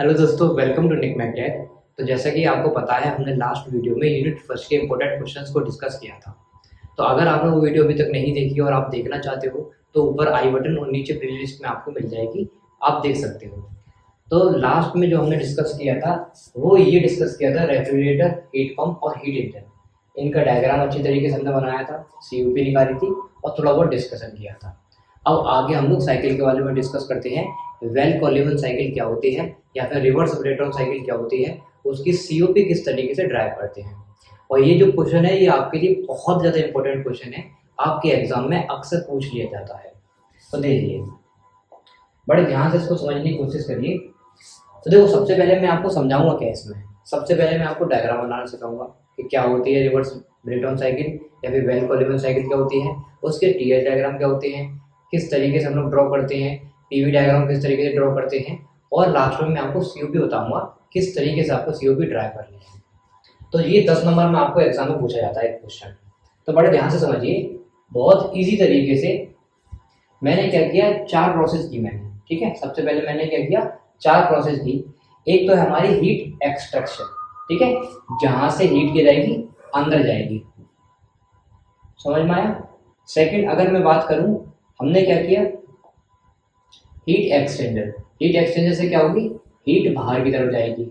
Hello दोस्तों, welcome to निक मैकटेक। तो जैसा कि आपको पता है, हमने लास्ट वीडियो में यूनिट फर्स्ट के इंपॉर्टेंट क्वेश्चंस को डिस्कस किया था। तो अगर आपने वो वीडियो अभी तक नहीं देखी और आप देखना चाहते हो तो ऊपर आई बटन और नीचे प्लेलिस्ट में आपको मिल जाएगी, आप देख सकते हो। तो लास्ट में जो हमने डिस्कस किया था वो ये डिस्कस किया था रेफ्रिजरेटर, हीट पंप और हीट इंजन। इनका डायग्राम अच्छी तरीके से हमने बनाया था, सीयूपी निकाली थी और थोड़ा बहुत डिस्कशन किया था। अब आगे हम लोग साइकिल के बारे में डिस्कस करते हैं। वेल कॉलिवन साइकिल क्या होती है या फिर रिवर्स ब्रेटन साइकिल क्या होती है, उसकी सीओपी किस तरीके से ड्राइव करते हैं। और ये जो क्वेश्चन है ये आपके लिए बहुत ज़्यादा इंपॉर्टेंट क्वेश्चन है, आपके एग्जाम में अक्सर पूछ लिया जाता है। तो देखिए, बड़े ध्यान से इसको समझने की कोशिश करिए। तो देखो, सबसे पहले मैं आपको समझाऊंगा क्या इसमें। सबसे पहले मैं आपको डायग्राम बनाना सिखाऊंगा कि क्या होती है रिवर्स ब्रेटन साइकिल या फिर वेल कॉलिवन साइकिल क्या होती है, उसके टीएल डायग्राम क्या होते हैं, किस तरीके से हम लोग ड्रॉ करते हैं, पीवी डायग्राम किस तरीके से ड्रॉ करते हैं, और लास्ट में मैं आपको सीओपी बताऊंगा किस तरीके से आपको सीओपी ड्राइव करनी है। तो ये 10 नंबर में आपको एग्जाम में पूछा जाता है एक क्वेश्चन। तो बड़े ध्यान से समझिए, बहुत इजी तरीके से मैंने क्या किया, 4 प्रोसेस की मैंने। ठीक है, सबसे पहले मैंने क्या किया, 4 प्रोसेस की। एक तो है हमारी हीट एक्सट्रैक्शन, ठीक है, जहां से हीट की जाएगी अंदर जाएगी, समझ में आया। सेकंड अगर मैं बात करूं, हमने क्या किया, हीट एक्सचेंजर। हीट एक्सचेंजर से क्या होगी, हीट बाहर की तरफ जाएगी।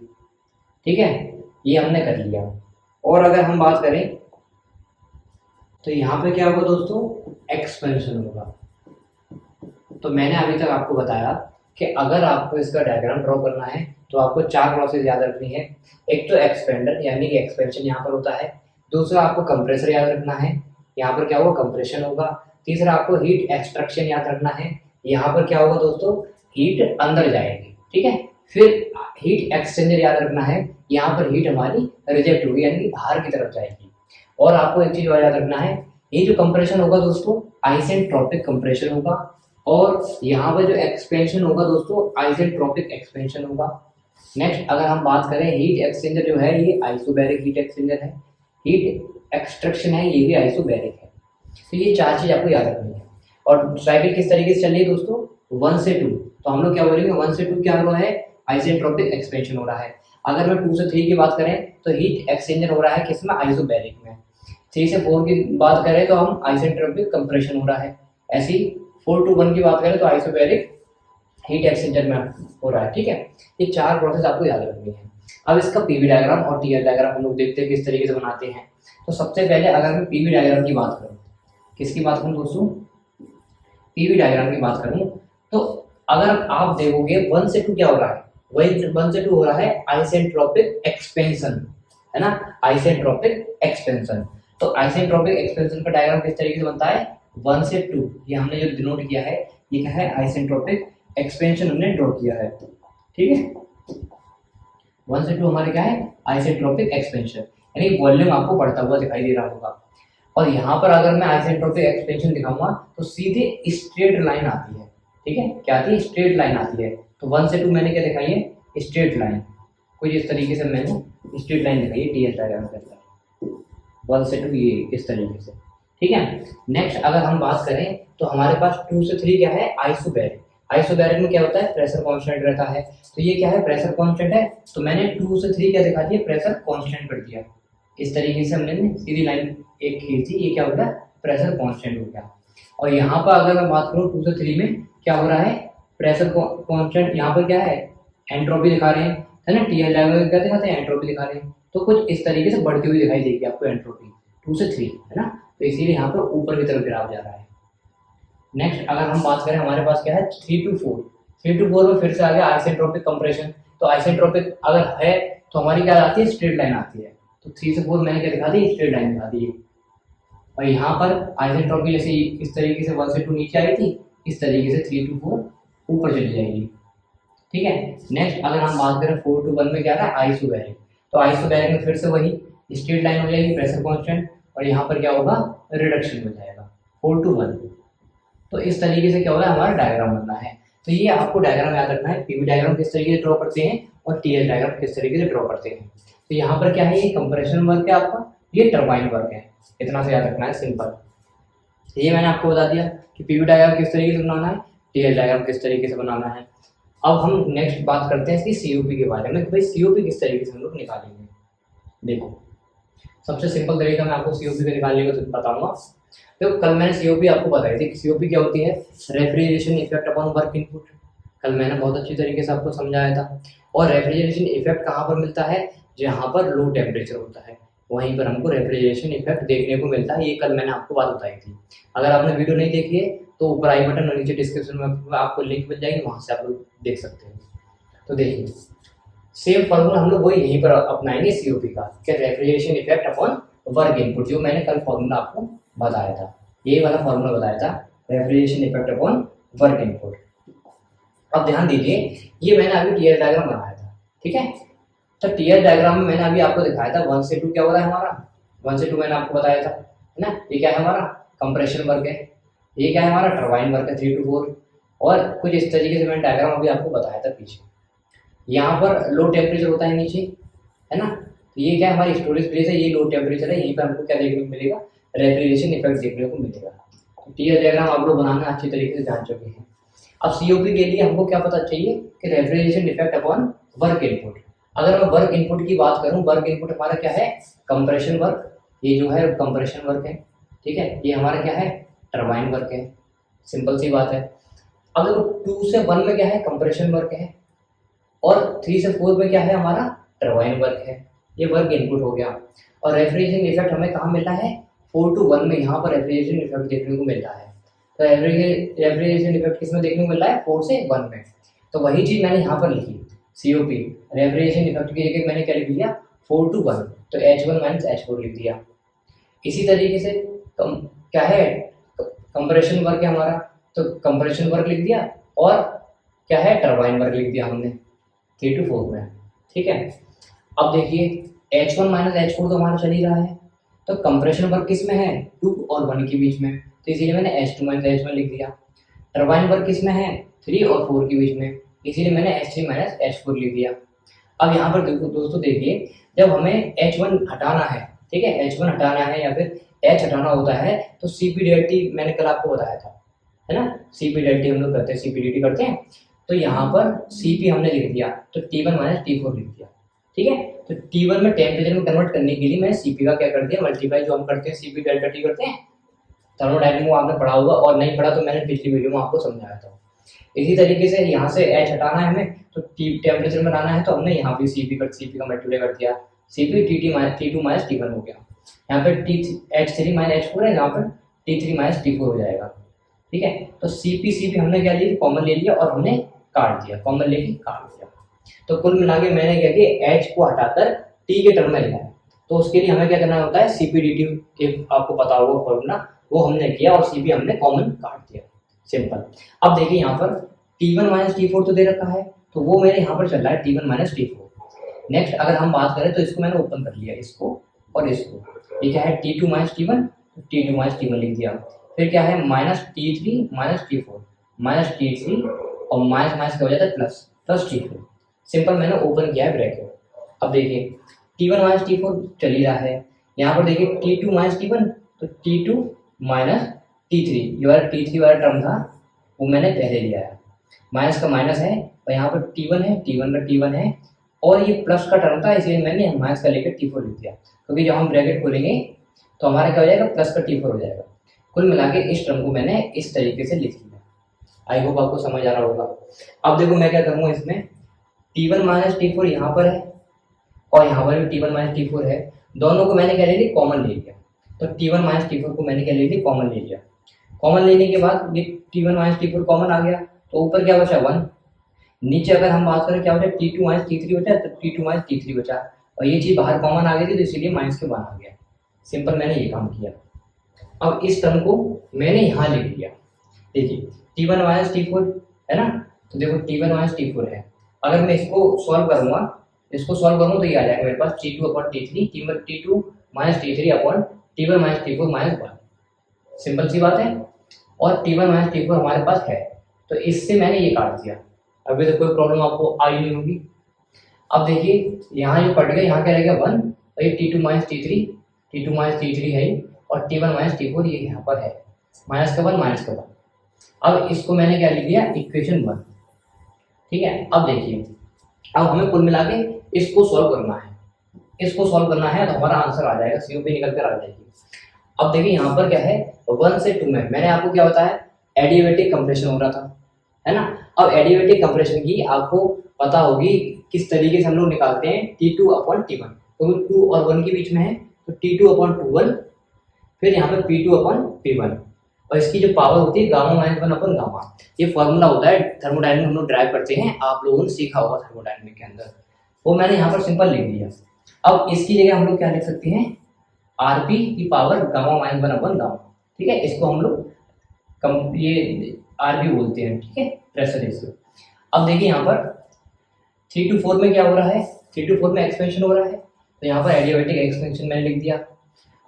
ठीक है, ये हमने कर लिया। और अगर हम बात करें तो यहाँ पे क्या होगा दोस्तों, एक्सपेंशन होगा। तो मैंने अभी तक आपको बताया कि अगर आपको इसका डायग्राम ड्रॉ करना है तो आपको 4 प्रोसेस याद रखनी है। एक तो एक्सपेंडर यानी कि एक्सपेंशन यहाँ पर होता है। दूसरा आपको कंप्रेसर याद रखना है, यहाँ पर क्या होगा, कंप्रेशन होगा। तीसरा आपको हीट एक्सट्रैक्शन याद रखना है, यहाँ पर क्या होगा दोस्तों, हीट अंदर जाएगी। ठीक है, फिर हीट एक्सचेंजर याद रखना है, यहाँ पर हीट हमारी रिजेक्ट होगी यानी कि बाहर की तरफ जाएगी। और आपको एक चीज और याद रखना है, ये जो कंप्रेशन होगा दोस्तों, आइसेंट्रोपिक कंप्रेशन होगा। और यहाँ पर जो एक्सपेंशन होगा दोस्तों, आइसेंट्रोपिक एक्सपेंशन होगा। नेक्स्ट अगर हम बात करें, हीट एक्सचेंजर जो है ये आइसोबैरिक हीट एक्सचेंजर है, हीट एक्सट्रैक्शन है ये भी आइसोबैरिक है। तो ये 4 चीज आपको याद रखनी है। और साइकिल किस तरीके से चल रही है दोस्तों, 1 से 2। तो हम लोग क्या बोलेंगे, 1 से 2 क्या हो रहा है, आइसेंट्रोपिक एक्सपेंशन हो रहा है। अगर मैं 2 से 3 की बात करें तो हीट एक्सचेंजर हो रहा है किसमें, आइसोबैरिक में। 3 से 4 की बात करें तो हम आइसेंट्रोपिक कंप्रेशन हो रहा है। ऐसी 4 to 1 की बात करें तो आइसोबैरिक हीट एक्सचेंजर में हो रहा है। ठीक है, ये 4 प्रोसेस आपको याद रखनी है। अब इसका पीवी डायग्राम और टीएल डायग्राम हम लोग देखते हैं किस तरीके से बनाते हैं। तो सबसे पहले अगर मैं पीवी डायग्राम की बात करूँ, किसकी बात करूँ दोस्तों, पीवी डायग्राम की बात करूँ, तो अगर आप देखोगे 1 से 2 क्या हो रहा है, वही 1 से 2 हो रहा है आइसेंट्रोपिक एक्सपेंशन, है ना, आइसेंट्रोपिक एक्सपेंशन। तो आइसेंट्रोपिक एक्सपेंशन का डायग्राम किस तरीके से बनता है, 1 से 2, ये हमने जो डिनोट किया है ये क्या है, आइसेंट्रोपिक एक्सपेंशन हमने ड्रॉ किया है। ठीक है, 1 से 2 हमारे क्या है, आइसेंट्रोपिक एक्सपेंशन, यानी वॉल्यूम आपको बढ़ता हुआ दिखाई दे रहा होगा। और यहाँ पर अगर मैं आइसेंट्रोपिक एक्सपेंशन दिखाऊंगा तो सीधे स्ट्रेट लाइन आती है। ठीक है, क्या आती है, स्ट्रेट लाइन आती है। तो 1 से 2 मैंने क्या दिखाई है, स्ट्रेट लाइन, कुछ इस तरीके से मैंने स्ट्रेट लाइन दिखाई है टीएल डायग्राम के अंदर। 1 से 2 ये इस तरीके से। ठीक है, नेक्स्ट अगर हम बात करें तो हमारे पास 2 से 3 क्या है, आइसोबैरिक। आइसोबैरिक में क्या होता है, प्रेशर कांस्टेंट रहता है। तो ये क्या है, प्रेशर कांस्टेंट है। तो मैंने 2 से 3 क्या दिखा दिया, प्रेशर कांस्टेंट कर दिया। इस तरीके से हमने सीधी लाइन एक खींची, ये क्या हो गया, प्रेशर कांस्टेंट हो गया। और यहाँ पर अगर मैं बात करूँ 2 से 3 में क्या हो रहा है, प्रेशर कांस्टेंट, यहाँ पर क्या है, एंट्रोपी दिखा रहे हैं, है ना, टीएल डायग्राम में क्या दिखाते हैं, एंट्रोपी दिखा रहे हैं। तो कुछ इस तरीके से बढ़ती हुई दिखाई देगी आपको एंट्रोपी 2 से 3, है ना। तो इसीलिए यहाँ पर ऊपर की तरफ गिराव जा रहा है। नेक्स्ट अगर हम बात करें, हमारे पास क्या है, 3 to 4। 3 to 4 में फिर से आ गया आइसेंट्रोपिक कंप्रेशन। तो आइसेंट्रोपिक अगर है तो हमारी क्या आती है, स्ट्रेट लाइन आती है। तो 3 से 4 मैंने क्या दिखा दी, स्ट्रेट लाइन दिखा दी। और यहाँ पर आइसेंट्रोपी जैसे इस तरीके से 1 से 2 नीचे आई थी, इस तरीके से 3 to 4 ऊपर चली जाएगी। ठीक है, नेक्स्ट अगर हम बात करें 4 to 1 में क्या है, आइसोबैरिक। तो आइसोबैरिक में फिर से वही स्ट्रेट लाइन हो जाएगी, प्रेशर कांस्टेंट, और यहाँ पर क्या होगा, रिडक्शन हो जाएगा 4 to 1। तो इस तरीके से क्या होगा, हमारा डायग्राम बनना है। तो ये आपको डायग्राम याद रखना है, पीवी डायग्राम किस तरीके से ड्रॉ करते हैं और टीएल डायग्राम किस तरीके से ड्रॉ करते हैं। तो यहाँ पर क्या है, ये कंप्रेशन वर्क है आपका, ये टरबाइन वर्क है, इतना से याद रखना है, सिंपल। ये मैंने आपको बता दिया कि पीवी डायग्राम किस तरीके से बनाना है, टीएल डायग्राम किस तरीके से बनाना है। अब हम नेक्स्ट बात करते हैं इसकी सीओपी के बारे में कि भाई सीओपी किस तरीके से हम लोग निकालेंगे। देखो सबसे सिंपल तरीका मैं आपको सीओपी का निकालने का बताऊंगा। तो कल मैंने सीओपी आपको बताई थी कि सीओपी क्या होती है, refrigeration effect upon work input. कल मैंने बहुत अच्छी तरीके से आपको समझाया था। और रेफ्रिजरेशन इफेक्ट कहाँ पर मिलता है, जहाँ पर लो टेम्परेचर होता है वहीं पर हमको रेफ्रिजरेशन इफेक्ट देखने को मिलता है। ये कल मैंने आपको बात बताई थी। अगर आपने वीडियो नहीं देखी है तो ऊपर आई बटन और नीचे डिस्क्रिप्शन में आपको लिंक मिल जाएगी, वहाँ से आप लोग देख सकते हैं। तो देखिए सेम फॉर्मूला हम लोग वही यहीं पर अपनाएंगे सीओपी का, क्या refrigeration effect upon work input, जो मैंने कल फॉर्मूला आपको बताया था, यही वाला फॉर्मूला बताया था, refrigeration effect upon work input. अब ध्यान दीजिए, ये मैंने अभी टीयर डायग्राम बनाया था, ठीक है। तो टीयर डायग्राम में मैंने अभी आपको दिखाया था 1 से 2 क्या हो रहा है हमारा, 1 से 2 मैंने आपको बताया था, है ना। ये क्या है हमारा कंप्रेशन वर्क है, ये क्या है हमारा टरबाइन वर्क है 3 to 4, और कुछ इस तरीके से मैंने डायग्राम अभी आपको बताया था पीछे। यहाँ पर लो टेम्परेचर होता है नीचे, है ना। तो ये क्या है हमारी स्टोरेज प्लेस है, ये लो टेम्परेचर है, यहीं पर हमको क्या देखने को मिलेगा, रेफ्रिजरेशन इफेक्ट देखने को मिलेगा। तो टीयर डायग्राम आप लोग बनाना अच्छी तरीके से जान चुके हैं। अब सीओपी के लिए हमको क्या पता चाहिए कि refrigeration effect upon work input. अगर मैं वर्क इनपुट की बात करूं, वर्क इनपुट हमारा क्या है, कंप्रेशन वर्क, ये जो है कंप्रेशन वर्क है, ठीक है। ये हमारा क्या है, टरबाइन वर्क है, सिंपल सी बात है। अब देखो 2 से 1 में क्या है, कंप्रेशन वर्क है, और 3 से 4 में क्या है हमारा, टरबाइन वर्क है। ये वर्क इनपुट हो गया। और रेफ्रिजरेशन इफेक्ट हमें कहाँ मिल रहा है, 4 to 1 में यहाँ पर रेफ्रिजरेशन इफेक्ट देखने को मिल रहा है। तो रेफ्रिजरेशन इफेक्ट किस में देखने को मिल रहा है, 4 से 1 में। तो वही चीज़ मैंने यहाँ पर लिखी, सीओपी रेफ्रिजरेशन इफेक्ट की जगह मैंने क्या लिख दिया, 4 to 1, तो H1 माइनस H4 लिख दिया। इसी तरीके से क्या है, कंप्रेशन वर्क है हमारा, तो कंप्रेशन वर्क लिख दिया, और क्या है, टरबाइन वर्क लिख दिया हमने 3 to 4 में, ठीक है। अब देखिए H1 माइनस H4 तो हमारा चल ही रहा है, तो कंप्रेशन वर्क किस में है, 2 और 1 के बीच में, तो इसीलिए मैंने H2 माइनस H1 लिख दिया। टरबाइन वर्क किस में है, 3 और 4 के बीच में, इसीलिए मैंने H3 माइनस H4 लिख दिया। अब यहाँ पर दोस्तों देखिए, जब हमें H1 हटाना है, ठीक है, H1 हटाना है या फिर H हटाना होता है, तो CP∆T मैंने कल आपको बताया था, है ना। CP∆T हम लोग करते हैं, CP∆T करते हैं। तो यहाँ पर CP हमने लिख दिया, तो T1 माइनस T4 लिख दिया, ठीक है। तो T1 में टेम्परेचर में कन्वर्ट करने के लिए मैंने CP का क्या कर दिया, मल्टीप्लाई जो हम करते हैं CP∆T करते हैं, थर्मोडायनेमिक में आपने पढ़ा होगा, और नहीं पढ़ा तो मैंने पिछली वीडियो में आपको समझाया था। इसी तरीके से यहाँ से H हटाना है हमें, तो टेम्परेचर में लाना है, तो हमने यहाँ भी CP का मल्टीप्लाई कर दिया, CP T2 माइनस T1 हो गया। यहाँ पे H3 माइनस H4 है, यहाँ पर T3 माइनस T4 हो जाएगा, ठीक है। तो CP हमने क्या लिया, कॉमन ले लिया और हमने काट दिया, कॉमन लेके काट दिया। तो कुल मिला के मैंने क्या किया, H को हटाकर T के टर्म में लिया है। तो उसके लिए हमें क्या करना होता है, CP∆T के आपको पता होगा फॉर्मूला, वो हमने किया और CP हमने कॉमन काट दिया, सिंपल। अब देखिए यहाँ पर T1 माइनस T4 तो दे रखा है, तो वो मेरे यहाँ पर चल रहा है T1 माइनस T4। नेक्स्ट अगर हम बात करें तो इसको मैंने ओपन कर लिया, इसको और इसको, ये क्या है T2 minus T1, T2 minus T1 लिख दिया। फिर क्या है minus T3 minus T4, minus T3 और माइनस माइनस क्या हो जाता है प्लस T4, सिंपल मैंने ओपन किया है ब्रैकेट। अब देखिए T1 माइनस T4 चल ही रहा है, यहाँ पर देखिए T2 माइनस T1, तो T2 माइनस T3, ये वाला T3 वाला टर्म था वो मैंने पहले लिया है, माइनस का माइनस है, और यहाँ पर T1 है, T1 का T1 है, और ये प्लस का टर्म था, इसलिए मैंने माइनस का लेकर T4 लिख दिया, क्योंकि जब हम ब्रैकेट खोलेंगे तो हमारा क्या हो जाएगा, प्लस का T4 हो जाएगा। कुल मिला के इस टर्म को मैंने इस तरीके से लिख लिया। आई होप आपको समझ आ रहा होगा। अब देखो मैं क्या करूँगा, इसमें T1 माइनस T4 यहाँ पर है और यहाँ पर भी T1 माइनस T4 है, दोनों को मैंने क्या ले लिया, कॉमन ले लिया। तो T1 माइनस T4 को मैंने क्या ले लिया, कॉमन ले लिया। कॉमन लेने के बाद ये T1 माइनस T4 कॉमन आ गया, तो ऊपर क्या बचा 1, नीचे अगर हम बात करें क्या बचा, T2 माइनस T3 बचा, तो T2 माइनस T3 बचा, और ये चीज़ बाहर कॉमन आ गई थी तो इसीलिए माइनस के 1 आ गया। सिंपल मैंने ये काम किया। अब इस टर्म को मैंने यहाँ लिख लिया, देखिए T1 माइनस T4 है ना, तो देखो T1 माइनस T4 है। अगर मैं इसको सॉल्व करूँगा, इसको सॉल्व करूँ तो ये आ जाएगा मेरे पास T2 upon T3, T2 minus T3 upon T1 minus T4 minus 1, simple सी बात है। और T1 माइनस T4 हमारे पास है, तो इससे मैंने ये काट दिया। अभी तो कोई प्रॉब्लम आपको आई नहीं होगी। अब देखिए यहाँ जो कट गया, यहाँ क्या रहेगा 1, और ये T2 माइनस T3 है, और T1 माइनस T4 ये यहाँ पर है, माइनस का 1 माइनस का 1। अब इसको मैंने क्या लिख दिया, इक्वेशन 1, ठीक है। अब देखिए, अब हमें कुल मिला के इसको सॉल्व करना है, इसको सॉल्व करना है, तो हमारा आंसर आ जाएगा, COP निकल कर आ जाएगी। अब देखिए यहाँ पर क्या है, 1 से 2 में मैंने आपको क्या बताया, एडिएबेटिक कंप्रेशन हो रहा था, है ना। अब एडिएबेटिक कंप्रेशन की आपको पता होगी किस तरीके से हम लोग निकालते हैं, T2/T1, क्योंकि 2 और 1 के बीच में है, तो T2/T1, फिर यहाँ पर P2/P1, और इसकी जो पावर होती है गामा-1/गामा। ये फॉर्मूला होता है थर्मोडायनेमिक, हम लोग ड्राइव करते हैं, आप लोगों ने सीखा होगा थर्मोडायनेमिक के अंदर, वो मैंने यहाँ पर सिंपल लिख दिया। अब इसकी जगह हम लोग क्या लिख सकते हैं, RP की पावर गामा-1/गामा, ठीक है। इसको हम लोग ये RP बोलते हैं, ठीक है, प्रेशर रेशियो। अब देखिए यहाँ पर 3 to 4 में क्या हो रहा है, 3 to 4 में एक्सपेंशन हो रहा है, तो यहाँ पर एडियाबेटिक एक्सपेंशन मैंने लिख दिया।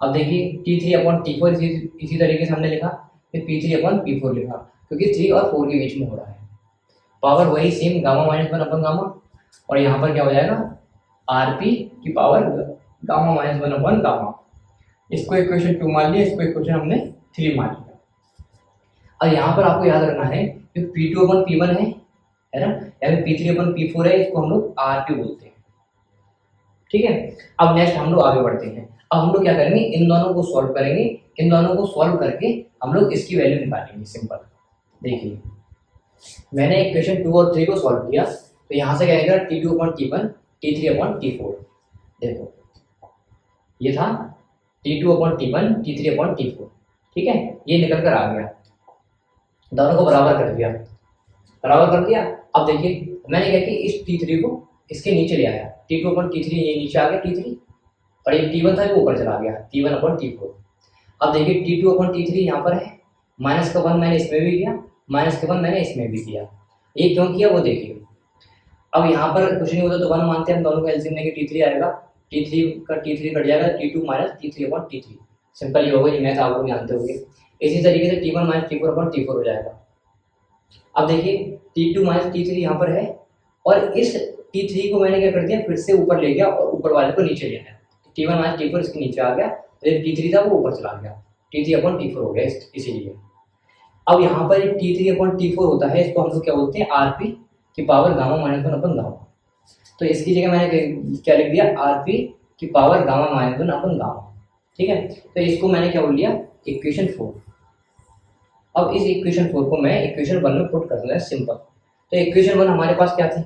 अब देखिए T3/T4 इसी तरीके से हमने लिखा, फिर P3/P4 लिखा, क्योंकि 3 और 4 के बीच में हो रहा है। पावर वही सेम गामा-1/गामा, और यहाँ पर क्या हो जाएगा, RP की पावर गामा-1/गामा। इसको इक्वेशन 2 मान लिया, इसको इक्वेशन हमने 3 मान लिया। अब यहाँ पर आपको याद रखना है कि P2/P1 है ना, या फिर P3/P4 है, इसको हम लोग RP बोलते हैं, ठीक है। अब नेक्स्ट हम लोग आगे बढ़ते हैं। अब हम लोग क्या करेंगे, इन दोनों को सॉल्व करेंगे, इन दोनों को सॉल्व करके हम लोग इसकी वैल्यू निकालेंगे। सिंपल देखिए, मैंने इक्वेशन 2 और 3 को सॉल्व किया, तो यहाँ से क्या आएगा, T2/T1, T3/T4। देखो ये था T2/T1, T3/T4, ठीक है, ये निकल कर आ गया, दोनों को बराबर कर दिया, बराबर कर दिया। अब देखिए मैंने क्या किया, इस T3 को इसके नीचे ले आया, T2/T3 ये नीचे आ गया T3, और ये T1 था वो ऊपर चला गया, T1/T4। अब देखिए T2/T3 यहाँ पर है, माइनस का 1 मैंने इसमें भी किया, माइनस का 1 मैंने इसमें भी किया, ये क्यों किया वो देखिए। अब यहाँ पर कुछ नहीं होता तो 1 मानते हैं हम, दोनों का एलसीएम लेंगे, T3 आएगा, T3 का T3 कट जाएगा, T2 माइनस T3/T3, सिंपल ये होगा, ये मैथ आप लोग जानते होंगे। इसी तरीके से T1 माइनस T4/T4 हो जाएगा। अब देखिए T2 माइनस T3 यहाँ पर है, और इस T3 को मैंने क्या कर दिया, फिर से ऊपर ले गया और ऊपर वाले को नीचे ले आया, T1 माइनस T4 इसके नीचे आ गया, फिर T3 था वो ऊपर चला गया, T3/T4 हो गया इसीलिए। अब यहाँ पर T3/T4 होता है, इसको हम लोग क्या बोलते हैं, RP की पावर गामा-1/गामा। तो इसकी जगह मैंने क्या लिख दिया, RP की पावर गामा-1/गामा, ठीक है। तो इसको मैंने क्या बोल लिया, इक्वेशन 4। अब इस इक्वेशन 4 को मैं इक्वेशन 1 में पुट कर दूंगा, सिंपल। तो इक्वेशन 1 हमारे पास क्या थी,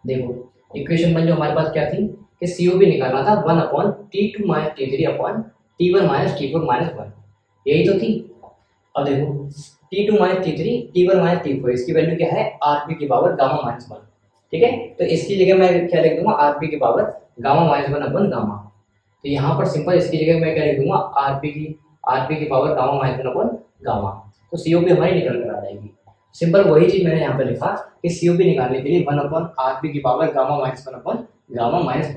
देखो इक्वेशन 1 जो हमारे पास क्या थी, कि COP निकालना था 1/T2 minus T3/T1 minus T4 minus 1, यही तो थी। अब देखो T2 minus T3, T1 minus T4, इसकी वैल्यू क्या है, RP की पावर गामा-1, ठीक है। तो इसकी जगह मैं क्या लिख दूंगा, RP की पावर गामा-1/गामा। तो यहाँ पर सिंपल इसकी जगह मैं क्या लिख दूंगा, RP की पावर गामा-1/गामा। तो COP हमारी निकल कर आ जाएगी। सिंपल वही चीज मैंने यहाँ पे लिखा कि COP निकालने के लिए 1/RP की पावर गामा-1/गामा-1।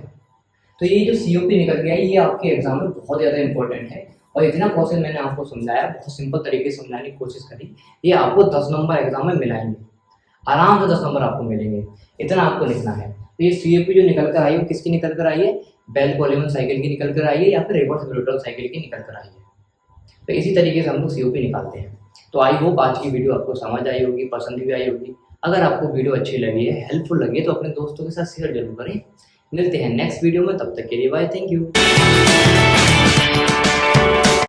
तो ये जो COP निकल गया ये आपके एग्जाम में बहुत ज़्यादा इंपॉर्टेंट है, और इतना प्रोसेस मैंने आपको समझाया, बहुत सिंपल तरीके से समझाने की कोशिश करी, ये आपको 10 नंबर एग्जाम में मिलाएंगे, आराम से 10 नंबर आपको मिलेंगे, इतना आपको लिखना है। तो ये COP जो निकल कर आई है, किसकी निकल कर आई है, बेल-कोलमन साइकिल की निकल कर आई है, या फिर रिवर्स ब्रुटल साइकिल की निकल कर आई है। तो इसी तरीके से हम लोग COP निकालते हैं। तो आई होप आज की वीडियो आपको समझ आई होगी, पसंद भी आई होगी। अगर आपको वीडियो अच्छी लगी है, हेल्पफुल लगी है, तो अपने दोस्तों के साथ शेयर जरूर करें। मिलते हैं नेक्स्ट वीडियो में, तब तक के लिए बाय, थैंक यू।